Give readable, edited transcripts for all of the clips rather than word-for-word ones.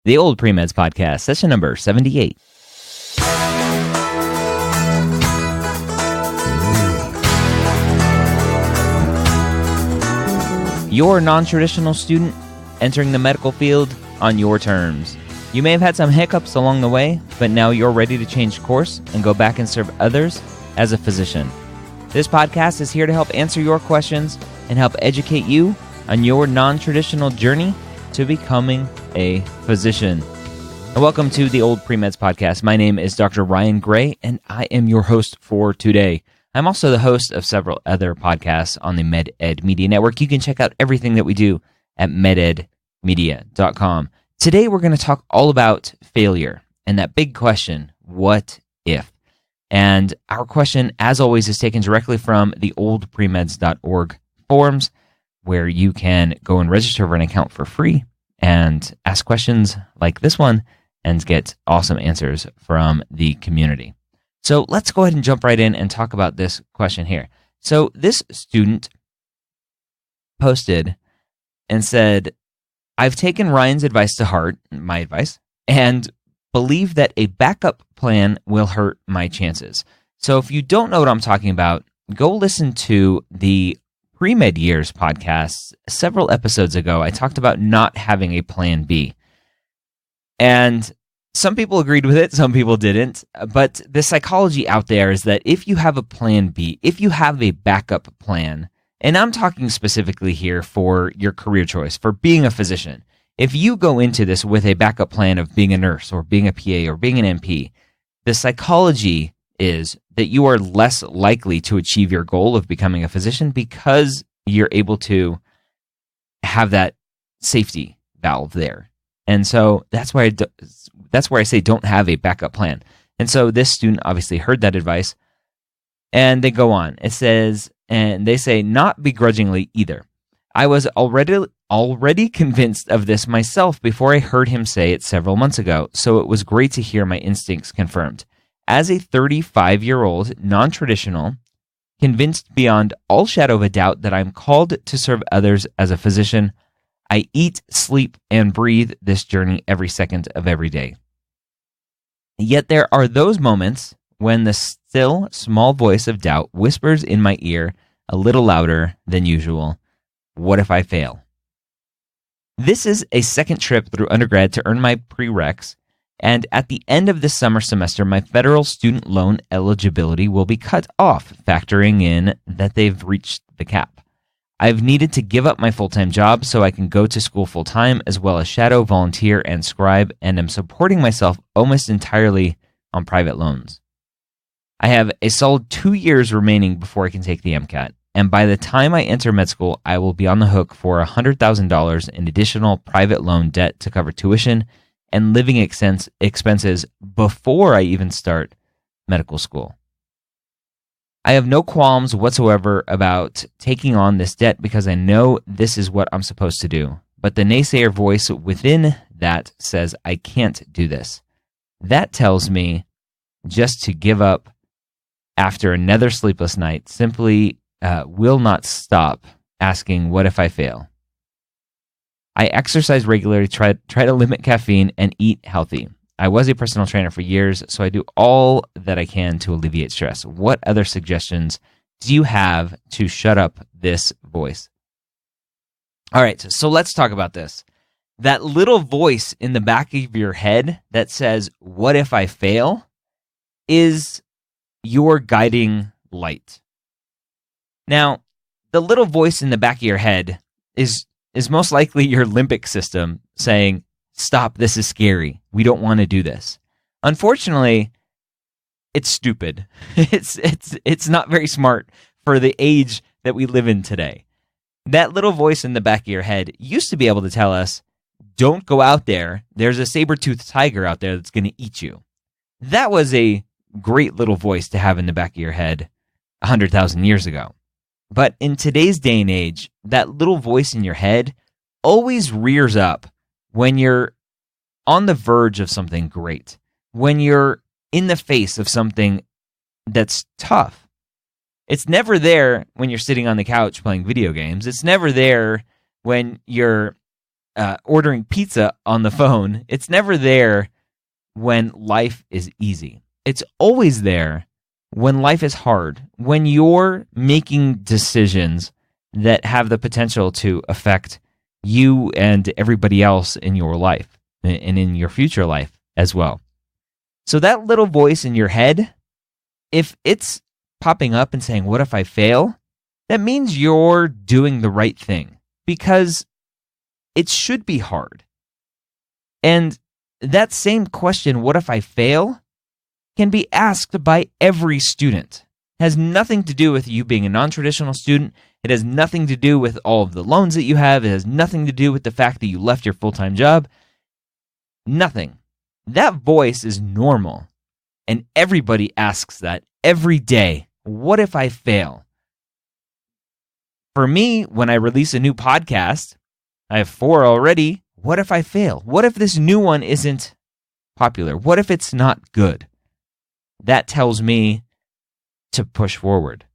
The OldPreMeds podcast, session number 78. You're a non-traditional student entering the medical field on your terms. You may have had some hiccups along the way, but now you're ready to change course and go back and serve others as a physician. This podcast is here to help answer your questions and help educate you on your non-traditional journey to becoming a physician. And welcome to the OldPreMeds podcast. My name is Dr. Ryan Gray, and I am your host for today. I'm also the host of several other podcasts on the MedEd Media Network. You can check out everything that we do at mededmedia.com. Today, we're going to talk all about failure and that big question, what if? And our question, as always, is taken directly from the oldpremeds.org forums, where you can go and register for an account for free and ask questions like this one and get awesome answers from the community. So let's go ahead and jump right in and talk about this question here. So this student posted and said, I've taken Ryan's advice to heart, my advice, and believe that a backup plan will hurt my chances. So if you don't know what I'm talking about, go listen to the Pre-Med Years podcast. Several episodes ago, I talked about not having a plan B. And some people agreed with it, some people didn't. But the psychology out there is that if you have a plan B, if you have a backup plan, and I'm talking specifically here for your career choice, for being a physician, if you go into this with a backup plan of being a nurse or being a PA or being an MP, the psychology is that you are less likely to achieve your goal of becoming a physician because you're able to have that safety valve there. And so that's where I say don't have a backup plan. And so this student obviously heard that advice, and they go on. It says, and they say, not begrudgingly either. I was already convinced of this myself before I heard him say it several months ago, so it was great to hear my instincts confirmed. As a 35-year-old, non-traditional, convinced beyond all shadow of a doubt that I'm called to serve others as a physician, I eat, sleep, and breathe this journey every second of every day. Yet there are those moments when the still, small voice of doubt whispers in my ear a little louder than usual. What if I fail? This is a second trip through undergrad to earn my prereqs, and at the end of this summer semester, my federal student loan eligibility will be cut off, factoring in that they've reached the cap. I've needed to give up my full-time job so I can go to school full-time, as well as shadow, volunteer, and scribe, and am supporting myself almost entirely on private loans. I have a solid 2 years remaining before I can take the MCAT, and by the time I enter med school, I will be on the hook for $100,000 in additional private loan debt to cover tuition and living expenses before I even start medical school. I have no qualms whatsoever about taking on this debt because I know this is what I'm supposed to do. But the naysayer voice within that says I can't do this. That tells me just to give up after another sleepless night, simply will not stop asking, what if I fail? I exercise regularly, try to limit caffeine, and eat healthy. I was a personal trainer for years, so I do all that I can to alleviate stress. What other suggestions do you have to shut up this voice? All right, so let's talk about this. That little voice in the back of your head that says, what if I fail, is your guiding light. Now, the little voice in the back of your head is most likely your limbic system saying, stop, this is scary. We don't want to do this. Unfortunately, it's stupid. It's not very smart for the age that we live in today. That little voice in the back of your head used to be able to tell us, don't go out there. There's a saber-toothed tiger out there that's going to eat you. That was a great little voice to have in the back of your head 100,000 years ago. But in today's day and age, that little voice in your head always rears up when you're on the verge of something great, when you're in the face of something that's tough. It's never there when you're sitting on the couch playing video games. It's never there when you're ordering pizza on the phone. It's never there when life is easy. It's always there when life is hard, when you're making decisions that have the potential to affect you and everybody else in your life and in your future life as well. So that little voice in your head, if it's popping up and saying, what if I fail? That means you're doing the right thing, because it should be hard. And that same question, what if I fail, can be asked by every student. It has nothing to do with you being a non-traditional student. It has nothing to do with all of the loans that you have. It has nothing to do with the fact that you left your full-time job. Nothing. That voice is normal. And everybody asks that every day. What if I fail? For me, when I release a new podcast, I have 4 already. What if I fail? What if this new one isn't popular? What if it's not good? That tells me to push forward.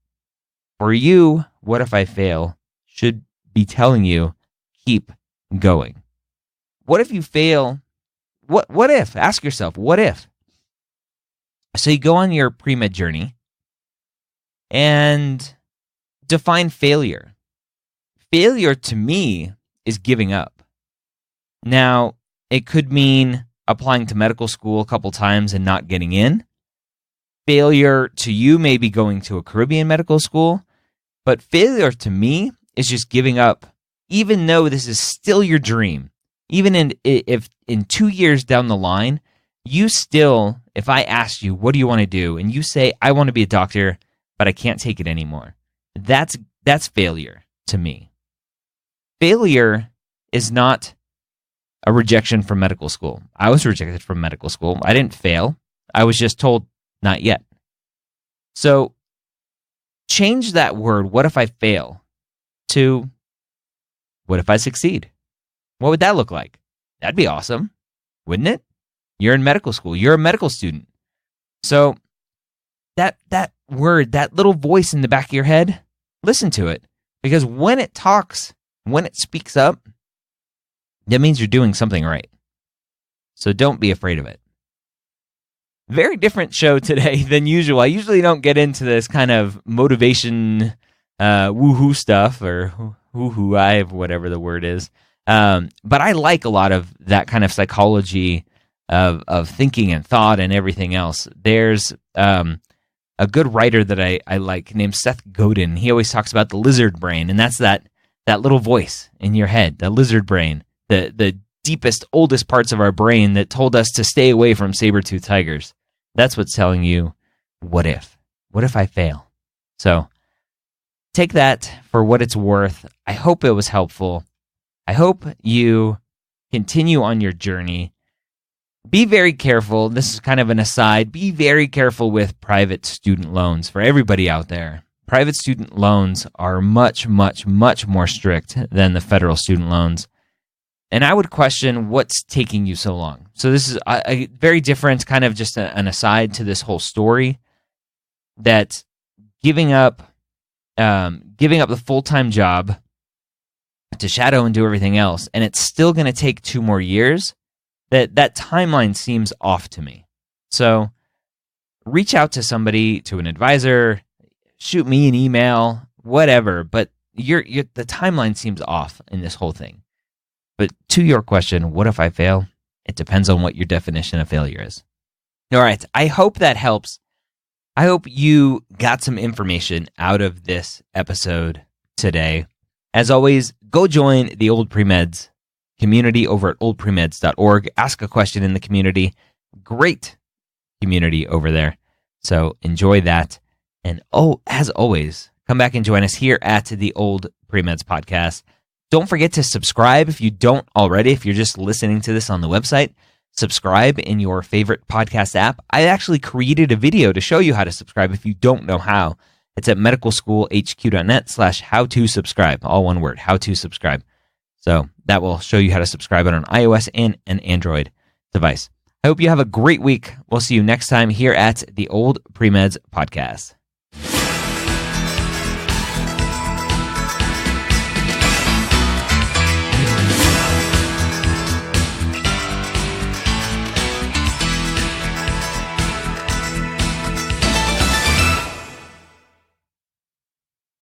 For you, what if I fail should be telling you, keep going. What if you fail? What if? Ask yourself, what if? So you go on your pre-med journey and define failure. Failure to me is giving up. Now, it could mean applying to medical school a couple times and not getting in. Failure to you may be going to a Caribbean medical school, but failure to me is just giving up, even though this is still your dream. Even if in 2 years down the line, you still, if I asked you, what do you want to do? And you say, I want to be a doctor, but I can't take it anymore. That's failure to me. Failure is not a rejection from medical school. I was rejected from medical school. I didn't fail. I was just told, not yet. So change that word, what if I fail, to what if I succeed? What would that look like? That'd be awesome, wouldn't it? You're in medical school. You're a medical student. So that word, that little voice in the back of your head, listen to it. Because when it talks, when it speaks up, that means you're doing something right. So don't be afraid of it. Very different show today than usual. I usually don't get into this kind of motivation, woohoo stuff, or woohoo, whatever the word is. But I like a lot of that kind of psychology of thinking and thought and everything else. There's a good writer that I like named Seth Godin. He always talks about the lizard brain, and that's that little voice in your head, the lizard brain, the deepest, oldest parts of our brain that told us to stay away from saber-toothed tigers. That's what's telling you, what if? What if I fail? So take that for what it's worth. I hope it was helpful. I hope you continue on your journey. Be very careful. This is kind of an aside. Be very careful with private student loans for everybody out there. Private student loans are much, much, much more strict than the federal student loans. And I would question what's taking you so long. So this is a very different, kind of just an aside to this whole story, that giving up the full-time job to shadow and do everything else, and it's still going to take 2 more years, that timeline seems off to me. So reach out to somebody, to an advisor, shoot me an email, whatever, but the timeline seems off in this whole thing. But to your question, what if I fail? It depends on what your definition of failure is. All right, I hope that helps. I hope you got some information out of this episode today. As always, go join the OldPreMeds community over at oldpremeds.org. Ask a question in the community. Great community over there. So enjoy that. And as always, come back and join us here at the OldPreMeds podcast. Don't forget to subscribe if you don't already. If you're just listening to this on the website, subscribe in your favorite podcast app. I actually created a video to show you how to subscribe if you don't know how. It's at medicalschoolhq.net/how-to-subscribe. All one word, how to subscribe. So that will show you how to subscribe on an iOS and an Android device. I hope you have a great week. We'll see you next time here at the OldPreMeds podcast.